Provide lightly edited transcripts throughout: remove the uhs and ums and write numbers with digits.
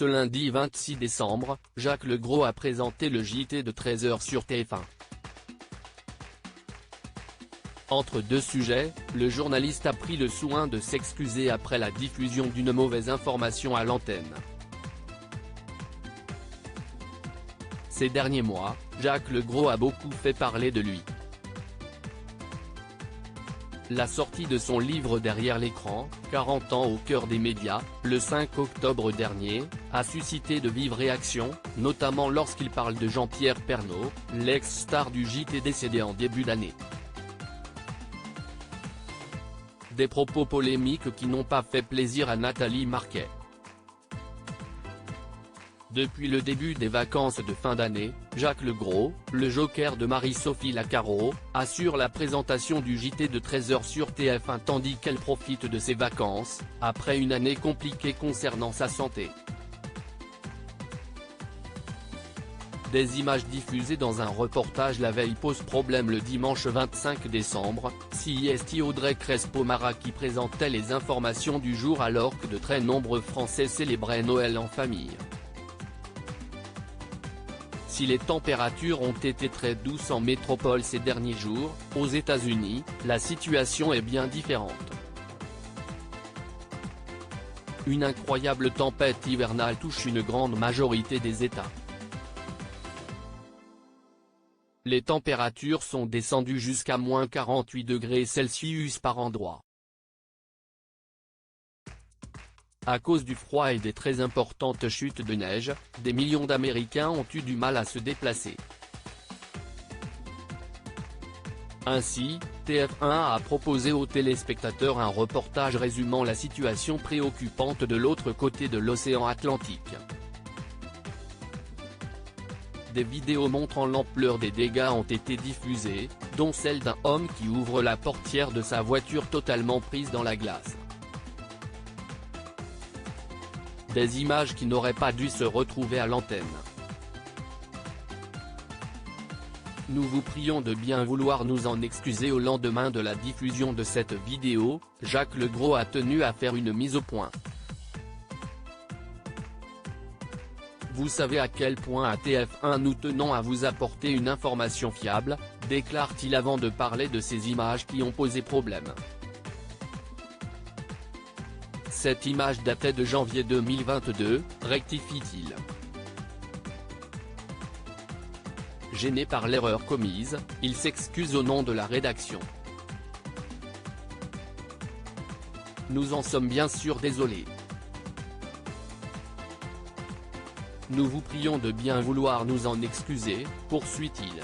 Ce lundi 26 décembre, Jacques Legros a présenté le JT de 13h sur TF1. Entre deux sujets, le journaliste a pris le soin de s'excuser après la diffusion d'une mauvaise information à l'antenne. Ces derniers mois, Jacques Legros a beaucoup fait parler de lui. La sortie de son livre Derrière l'écran, 40 ans au cœur des médias, le 5 octobre dernier, a suscité de vives réactions, notamment lorsqu'il parle de Jean-Pierre Pernaut, l'ex-star du JT décédé en début d'année. Des propos polémiques qui n'ont pas fait plaisir à Nathalie Marquet. Depuis le début des vacances de fin d'année, Jacques Legros, le joker de Marie-Sophie Lacaro, assure la présentation du JT de 13h sur TF1 tandis qu'elle profite de ses vacances, après une année compliquée concernant sa santé. Des images diffusées dans un reportage la veille posent problème le dimanche 25 décembre, c'est Audrey Crespo-Mara qui présentait les informations du jour alors que de très nombreux Français célébraient Noël en famille. Si les températures ont été très douces en métropole ces derniers jours, aux États-Unis, la situation est bien différente. Une incroyable tempête hivernale touche une grande majorité des États. Les températures sont descendues jusqu'à moins 48 degrés Celsius par endroit. À cause du froid et des très importantes chutes de neige, des millions d'Américains ont eu du mal à se déplacer. Ainsi, TF1 a proposé aux téléspectateurs un reportage résumant la situation préoccupante de l'autre côté de l'océan Atlantique. Des vidéos montrant l'ampleur des dégâts ont été diffusées, dont celle d'un homme qui ouvre la portière de sa voiture totalement prise dans la glace. Des images qui n'auraient pas dû se retrouver à l'antenne. Nous vous prions de bien vouloir nous en excuser. Au lendemain de la diffusion de cette vidéo, Jacques Legros a tenu à faire une mise au point. Vous savez à quel point à TF1 nous tenons à vous apporter une information fiable, déclare-t-il avant de parler de ces images qui ont posé problème. Cette image datait de janvier 2022, rectifie-t-il. Gêné par l'erreur commise, il s'excuse au nom de la rédaction. Nous en sommes bien sûr désolés. Nous vous prions de bien vouloir nous en excuser, poursuit-il.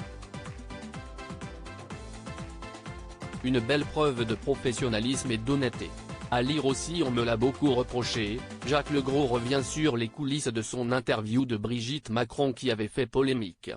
Une belle preuve de professionnalisme et d'honnêteté. À lire aussi on me l'a beaucoup reproché, Jacques Legros revient sur les coulisses de son interview de Brigitte Macron qui avait fait polémique.